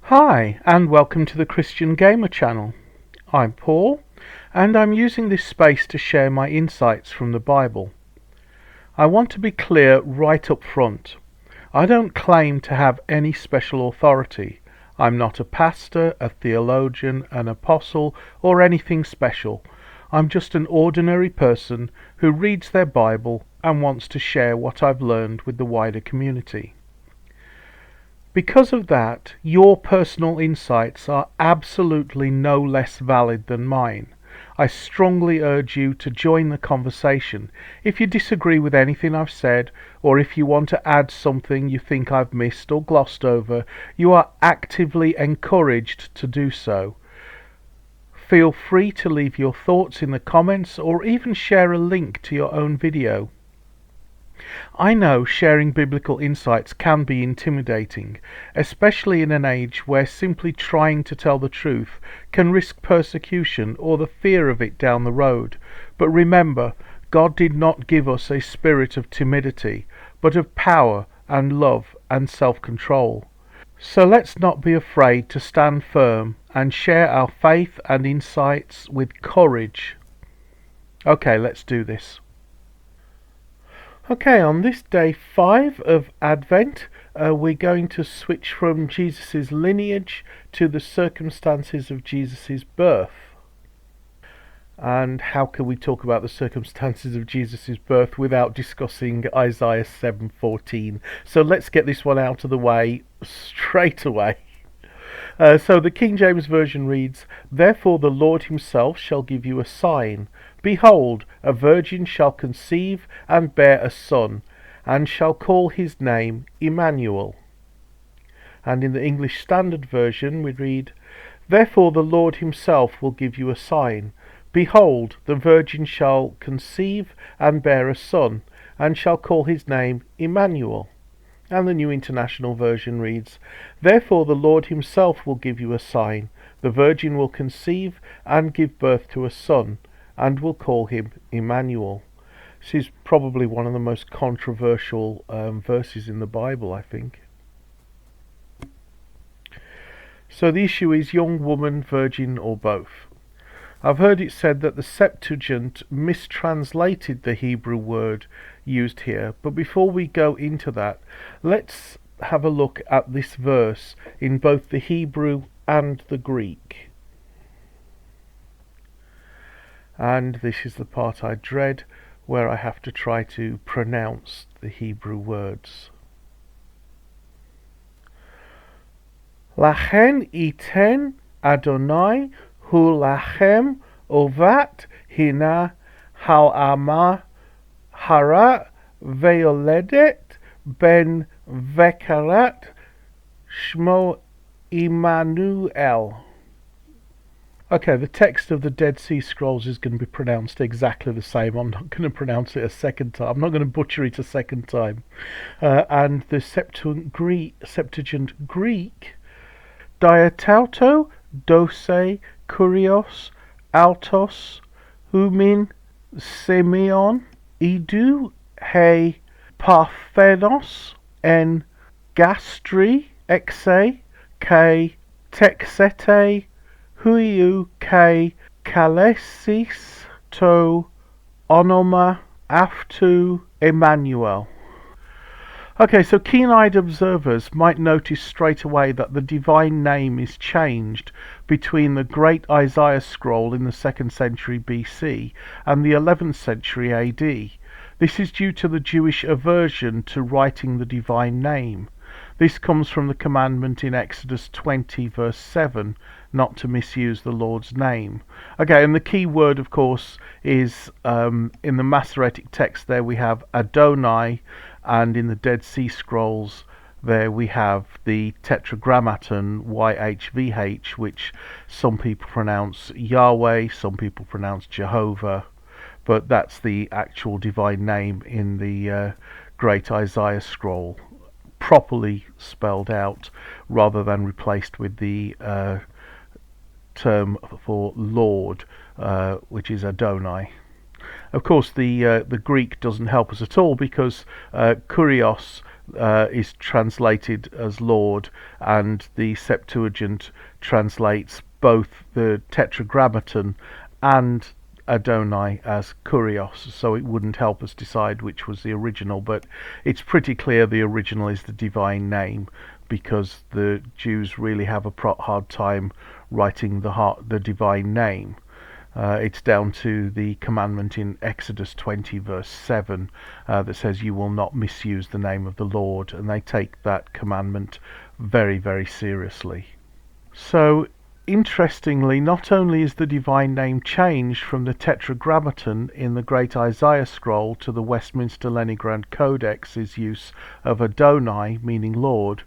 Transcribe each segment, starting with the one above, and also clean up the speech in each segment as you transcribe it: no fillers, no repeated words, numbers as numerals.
Hi, and welcome to the Christian Gamer channel. I'm Paul, and I'm using this space to share my insights from the Bible. I want to be clear right up front. I don't claim to have any special authority. I'm not a pastor, a theologian, an apostle, or anything special. I'm just an ordinary person who reads their Bible and wants to share what I've learned with the wider community. Because of that, your personal insights are absolutely no less valid than mine. I strongly urge you to join the conversation. If you disagree with anything I've said, or if you want to add something you think I've missed or glossed over, you are actively encouraged to do so. Feel free to leave your thoughts in the comments or even share a link to your own video. I know sharing biblical insights can be intimidating, especially in an age where simply trying to tell the truth can risk persecution or the fear of it down the road. But remember, God did not give us a spirit of timidity, but of power and love and self-control. So let's not be afraid to stand firm and share our faith and insights with courage. Okay, let's do this. Okay, on this day 5 of Advent, we're going to switch from Jesus' lineage to the circumstances of Jesus' birth. And how can we talk about the circumstances of Jesus' birth without discussing Isaiah 7:14? So let's get this one out of the way straight away. So the King James Version reads, "Therefore the Lord himself shall give you a sign. Behold, a virgin shall conceive and bear a son, and shall call his name Emmanuel." And in the English Standard Version we read, "Therefore the Lord himself will give you a sign. Behold, the virgin shall conceive and bear a son, and shall call his name Emmanuel." And the New International Version reads, "Therefore the Lord himself will give you a sign. The virgin will conceive and give birth to a son, and will call him Emmanuel." This is probably one of the most controversial verses in the Bible, I think. So the issue is young woman, virgin, or both. I've heard it said that the Septuagint mistranslated the Hebrew word used here, but before we go into that, let's have a look at this verse in both the Hebrew and the Greek. And this is the part I dread, where I have to try to pronounce the Hebrew words. Lachen iten Adonai hu lachem ovat hina ha'ama hara ve'oledet ben vekarat shmo Immanuel. Okay, the text of the Dead Sea Scrolls is going to be pronounced exactly the same. I'm not going to pronounce it a second time. I'm not going to butcher it a second time. And the Septuagint Greek, diatauto dose kurios altos humin Simeon idou he parthenos en gastri exe ke texete huiou ke kalesis to onoma aftu Emmanuel. Okay, so keen-eyed observers might notice straight away that the divine name is changed between the Great Isaiah Scroll in the 2nd century BC and the 11th century AD. This is due to the Jewish aversion to writing the divine name. This comes from the commandment in Exodus 20 verse 7, not to misuse the Lord's name. Okay, and the key word, of course, is in the Masoretic text there we have Adonai, and in the Dead Sea Scrolls there we have the Tetragrammaton YHVH, which some people pronounce Yahweh, some people pronounce Jehovah, but that's the actual divine name in the Great Isaiah Scroll, properly spelled out rather than replaced with the term for Lord, which is Adonai. Of course, the Greek doesn't help us at all, because kurios is translated as Lord, and the Septuagint translates both the Tetragrammaton and Adonai as Kurios, so it wouldn't help us decide which was the original, but it's pretty clear the original is the divine name, because the Jews really have a hard time writing the divine name. It's down to the commandment in Exodus 20 verse 7 that says you will not misuse the name of the Lord, and they take that commandment very, very seriously. So interestingly, not only is the divine name changed from the Tetragrammaton in the Great Isaiah Scroll to the Westminster Leningrad Codex's use of Adonai, meaning Lord.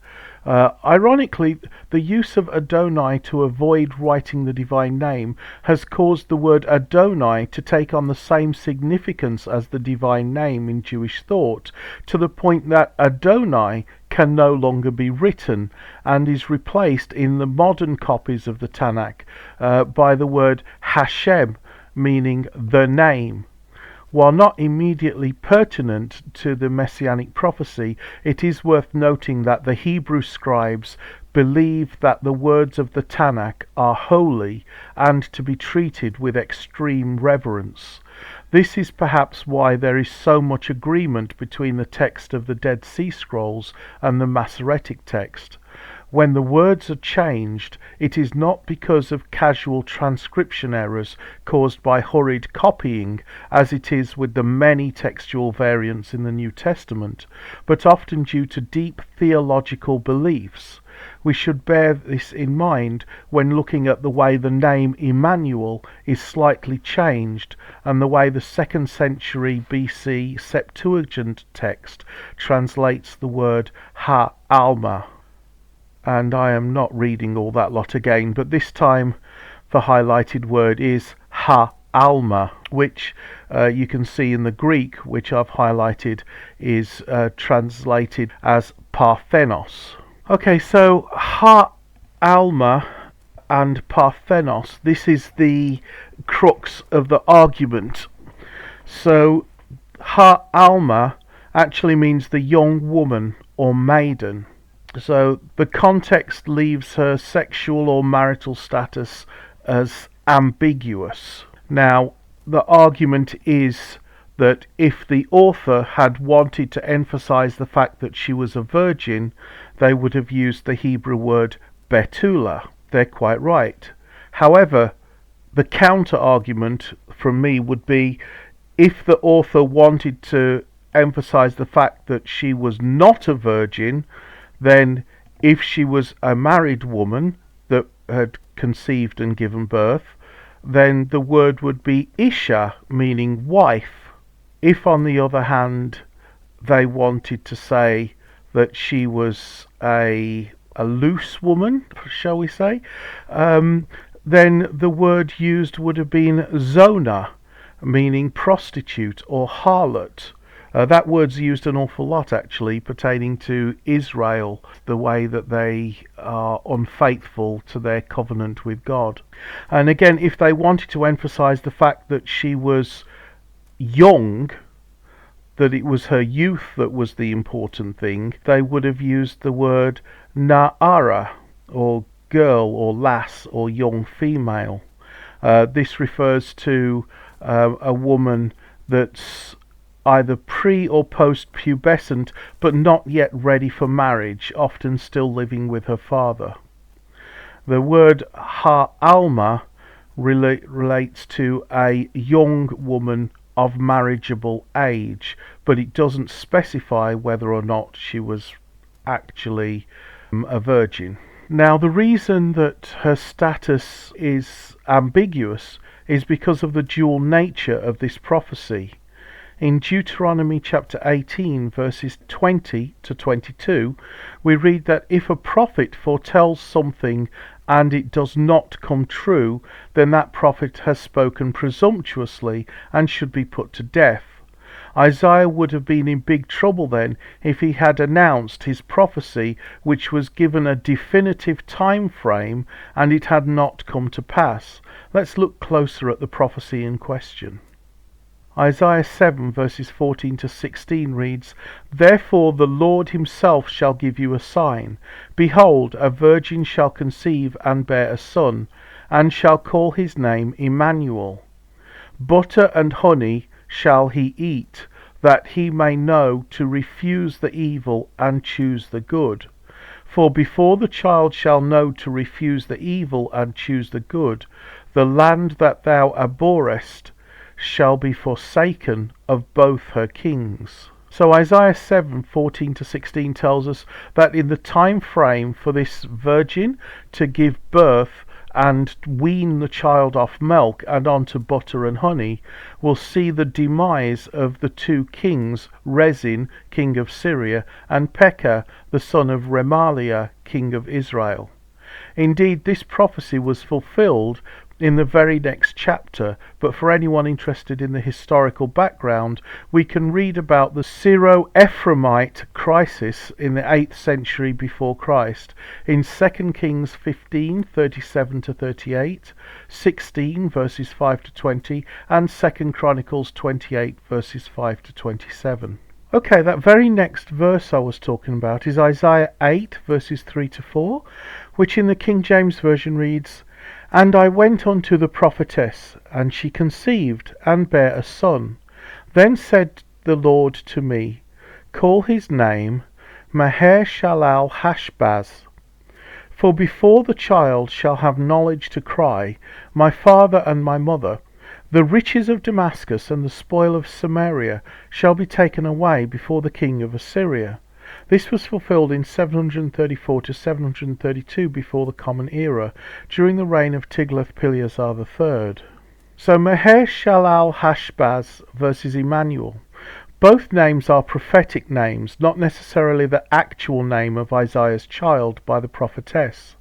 Ironically, the use of Adonai to avoid writing the divine name has caused the word Adonai to take on the same significance as the divine name in Jewish thought, to the point that Adonai can no longer be written and is replaced in the modern copies of the Tanakh by the word Hashem, meaning the name. While not immediately pertinent to the Messianic prophecy, it is worth noting that the Hebrew scribes believe that the words of the Tanakh are holy and to be treated with extreme reverence. This is perhaps why there is so much agreement between the text of the Dead Sea Scrolls and the Masoretic text. When the words are changed, it is not because of casual transcription errors caused by hurried copying, as it is with the many textual variants in the New Testament, but often due to deep theological beliefs. We should bear this in mind when looking at the way the name Emmanuel is slightly changed, and the way the 2nd century BC Septuagint text translates the word Ha-Alma. And I am not reading all that lot again, but this time the highlighted word is Ha-Alma, which you can see in the Greek, which I've highlighted, is translated as Parthenos. Okay, so Ha-Alma and Parthenos, this is the crux of the argument. So Ha-Alma actually means the young woman or maiden. So the context leaves her sexual or marital status as ambiguous. Now, the argument is that if the author had wanted to emphasize the fact that she was a virgin, they would have used the Hebrew word betula. They're quite right. However, the counter argument from me would be, if the author wanted to emphasize the fact that she was not a virgin, then if she was a married woman that had conceived and given birth, then the word would be Isha, meaning wife. If, on the other hand, they wanted to say that she was a loose woman, shall we say, then the word used would have been Zona, meaning prostitute or harlot. That word's used an awful lot, actually, pertaining to Israel, the way that they are unfaithful to their covenant with God. And again, if they wanted to emphasize the fact that she was young, that it was her youth that was the important thing, they would have used the word Na'ara, or girl, or lass, or young female. This refers to a woman that's either pre or post-pubescent, but not yet ready for marriage, often still living with her father. The word Ha-Alma relates to a young woman of marriageable age, but it doesn't specify whether or not she was actually a virgin. Now, the reason that her status is ambiguous is because of the dual nature of this prophecy. In Deuteronomy chapter 18, verses 20 to 22, we read that if a prophet foretells something and it does not come true, then that prophet has spoken presumptuously and should be put to death. Isaiah would have been in big trouble then if he had announced his prophecy, which was given a definitive time frame, and it had not come to pass. Let's look closer at the prophecy in question. Isaiah 7 verses 14 to 16 reads, "Therefore the Lord himself shall give you a sign. Behold, a virgin shall conceive and bear a son, and shall call his name Emmanuel. Butter and honey shall he eat, that he may know to refuse the evil and choose the good. For before the child shall know to refuse the evil and choose the good, the land that thou abhorrest shall be forsaken of both her kings." So Isaiah 7:14 to 16 tells us that in the time frame for this virgin to give birth and wean the child off milk and onto butter and honey, will see the demise of the two kings, Rezin, king of Syria, and Pekah, the son of Remaliah, king of Israel. Indeed, this prophecy was fulfilled in the very next chapter, but for anyone interested in the historical background, we can read about the Syro-Ephraimite crisis in the 8th century before Christ in 2 Kings 15:37 to 38, 16 verses 5 to 20, and 2 Chronicles 28 verses 5 to 27. Okay, that very next verse I was talking about is Isaiah 8 verses 3 to 4, which in the King James Version reads, "And I went unto the prophetess, and she conceived, and bare a son. Then said the Lord to me, Call his name Maher-shalal-hash-baz. For before the child shall have knowledge to cry, My father and my mother, the riches of Damascus and the spoil of Samaria shall be taken away before the king of Assyria." This was fulfilled in 734 to 732 before the Common Era, during the reign of Tiglath-Pileser III. So Maher-shalal-hash-baz versus Emmanuel. Both names are prophetic names, not necessarily the actual name of Isaiah's child by the prophetess.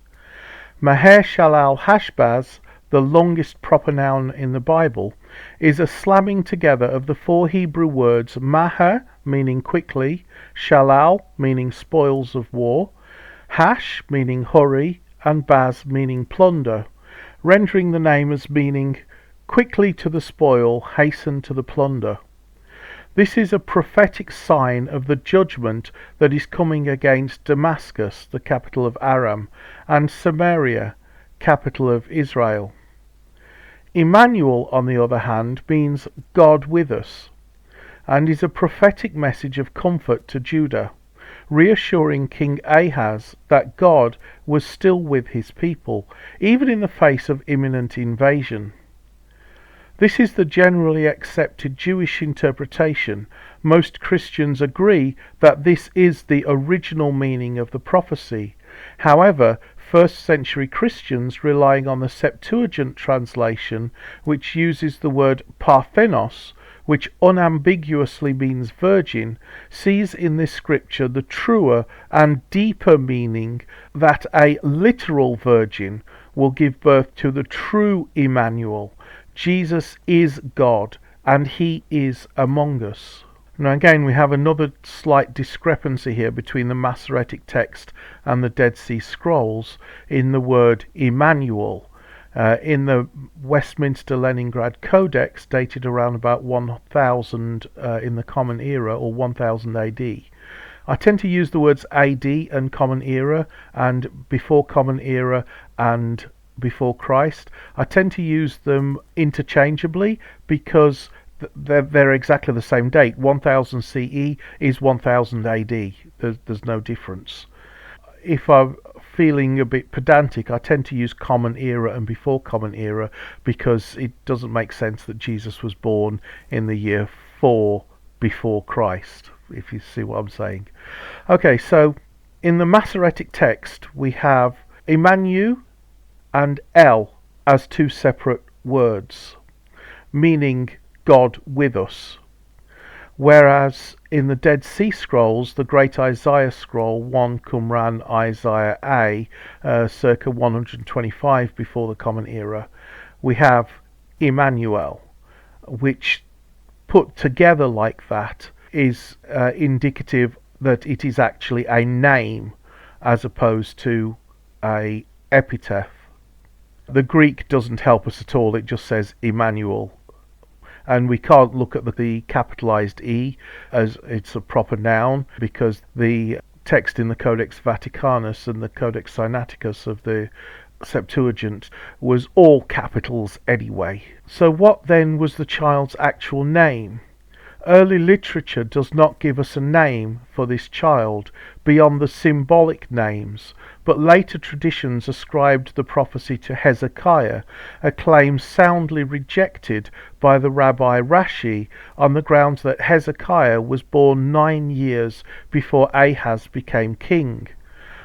Maher-shalal-hash-baz, the longest proper noun in the Bible, is a slamming together of the four Hebrew words Maher, meaning quickly, Shalal, meaning spoils of war, Hash, meaning hurry, and Baz, meaning plunder, rendering the name as meaning quickly to the spoil, hasten to the plunder. This is a prophetic sign of the judgment that is coming against Damascus, the capital of Aram, and Samaria, capital of Israel. Emmanuel, on the other hand, means God with us, and is a prophetic message of comfort to Judah, reassuring King Ahaz that God was still with his people, even in the face of imminent invasion. This is the generally accepted Jewish interpretation. Most Christians agree that this is the original meaning of the prophecy. However, first-century Christians, relying on the Septuagint translation, which uses the word Parthenos, which unambiguously means virgin, sees in this scripture the truer and deeper meaning that a literal virgin will give birth to the true Emmanuel. Jesus is God, and he is among us. Now again, we have another slight discrepancy here between the Masoretic text and the Dead Sea Scrolls in the word Emmanuel. In the Westminster Leningrad Codex, dated around about 1000 in the Common Era, or 1000 AD, I tend to use the words AD and Common Era, and before Common Era and before Christ. I tend to use them interchangeably because they're exactly the same date. 1000 CE is 1000 AD. There's no difference. If I'm feeling a bit pedantic, I tend to use Common Era and before Common Era because it doesn't make sense that Jesus was born in the year 4 before Christ, if you see what I'm saying. Okay, so in the Masoretic text we have Emmanuel and El as two separate words, meaning God with us. Whereas in the Dead Sea Scrolls, the Great Isaiah Scroll, 1 Qumran Isaiah A, circa 125 before the Common Era, we have Emmanuel, which put together like that is indicative that it is actually a name as opposed to a epithet. The Greek doesn't help us at all, it just says Emmanuel. and we can't look at the capitalized E as it's a proper noun, because the text in the Codex Vaticanus and the Codex Sinaiticus of the Septuagint was all capitals anyway. So what then was the child's actual name? Early literature does not give us a name for this child beyond the symbolic names, but later traditions ascribed the prophecy to Hezekiah, a claim soundly rejected by the Rabbi Rashi on the grounds that Hezekiah was born 9 years before Ahaz became king.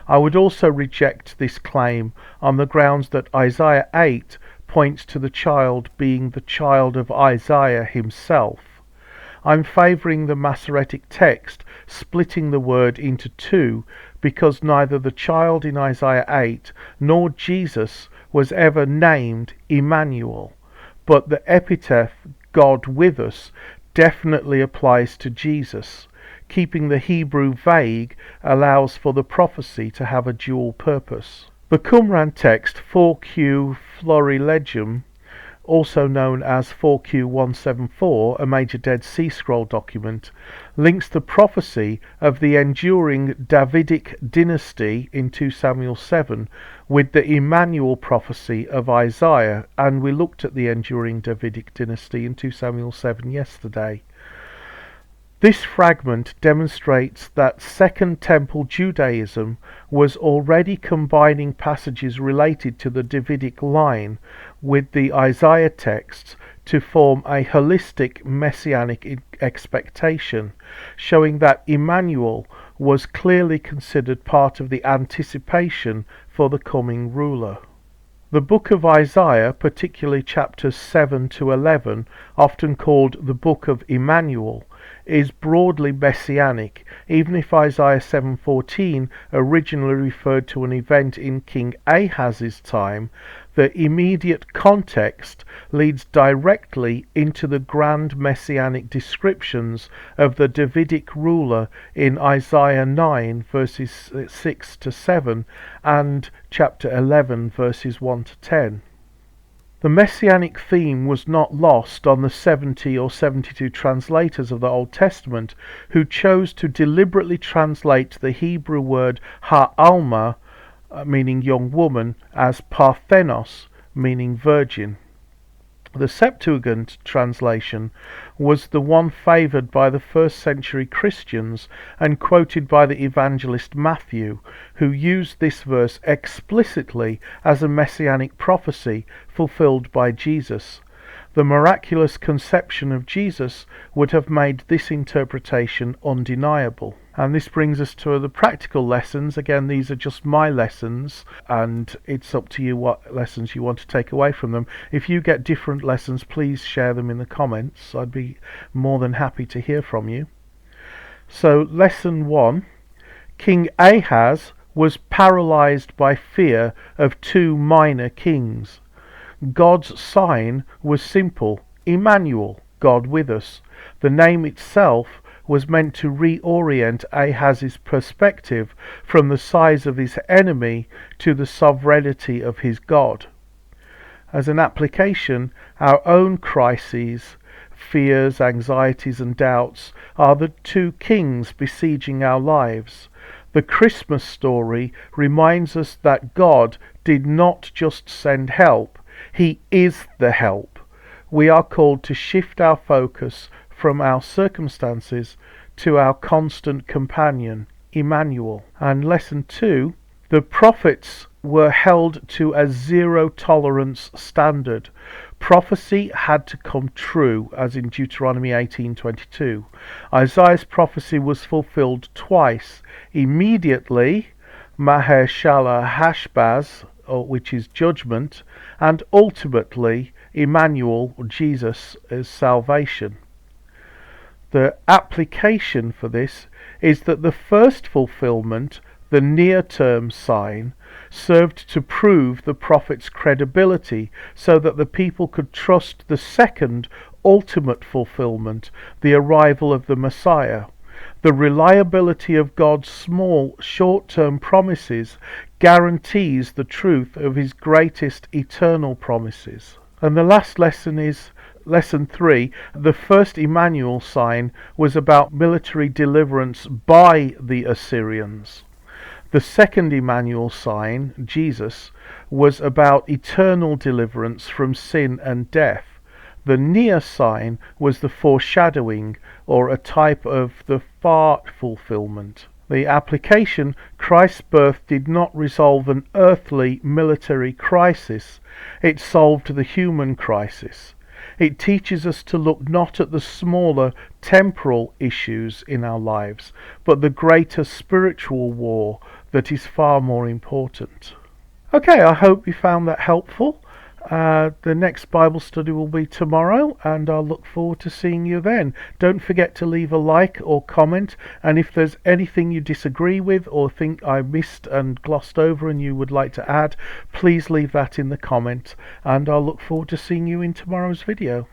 I would also reject this claim on the grounds that Isaiah 8 points to the child being the child of Isaiah himself. I'm favouring the Masoretic text, splitting the word into two, because neither the child in Isaiah 8 nor Jesus was ever named Emmanuel, but the epithet God with us definitely applies to Jesus. Keeping the Hebrew vague allows for the prophecy to have a dual purpose. The Qumran text 4Q Florilegium, also known as 4Q174, a major Dead Sea Scroll document, links the prophecy of the enduring Davidic dynasty in 2 Samuel 7 with the Emmanuel prophecy of Isaiah, and we looked at the enduring Davidic dynasty in 2 Samuel 7 yesterday. This fragment demonstrates that Second Temple Judaism was already combining passages related to the Davidic line with the Isaiah texts to form a holistic messianic expectation, showing that Emmanuel was clearly considered part of the anticipation for the coming ruler. The book of Isaiah, particularly chapters 7 to 11, often called the book of Emmanuel, is broadly messianic, even if Isaiah 7:14 originally referred to an event in King Ahaz's time. The immediate context leads directly into the grand messianic descriptions of the Davidic ruler in Isaiah 9 verses 6 to 7 and chapter 11 verses 1 to 10. The messianic theme was not lost on the 70 or 72 translators of the Old Testament who chose to deliberately translate the Hebrew word ha'alma, meaning young woman, as parthenos, meaning virgin. The Septuagint translation was the one favoured by the first century Christians and quoted by the evangelist Matthew, who used this verse explicitly as a messianic prophecy fulfilled by Jesus. The miraculous conception of Jesus would have made this interpretation undeniable. And this brings us to the practical lessons. Again, these are just my lessons, and it's up to you what lessons you want to take away from them. If you get different lessons, please share them in the comments. I'd be more than happy to hear from you. So, lesson 1. King Ahaz was paralyzed by fear of two minor kings. God's sign was simple: Emmanuel, God with us. The name itself was meant to reorient Ahaz's perspective from the size of his enemy to the sovereignty of his God. As an application, our own crises, fears, anxieties and doubts are the two kings besieging our lives. The Christmas story reminds us that God did not just send help, He is the help. We are called to shift our focus from our circumstances to our constant companion, Emmanuel. And lesson 2, the prophets were held to a zero tolerance standard. Prophecy had to come true, as in Deuteronomy 18:22. Isaiah's prophecy was fulfilled twice: immediately, Maher Shala Hashbaz, which is judgment, and ultimately, Emmanuel, Jesus, is salvation. The application for this is that the first fulfillment, the near-term sign, served to prove the prophet's credibility so that the people could trust the second, ultimate fulfillment, the arrival of the Messiah. The reliability of God's small, short-term promises guarantees the truth of His greatest eternal promises. And the last lesson is Lesson 3, the first Emmanuel sign was about military deliverance by the Assyrians. The second Emmanuel sign, Jesus, was about eternal deliverance from sin and death. The near sign was the foreshadowing, or a type of the far fulfillment. The application: Christ's birth did not resolve an earthly military crisis, it solved the human crisis. It teaches us to look not at the smaller temporal issues in our lives, but the greater spiritual war that is far more important. Okay, I hope you found that helpful. The next Bible study will be tomorrow, and I'll look forward to seeing you then. Don't forget to leave a like or comment, and if there's anything you disagree with or think I missed and glossed over and you would like to add, please leave that in the comment, and I'll look forward to seeing you in tomorrow's video.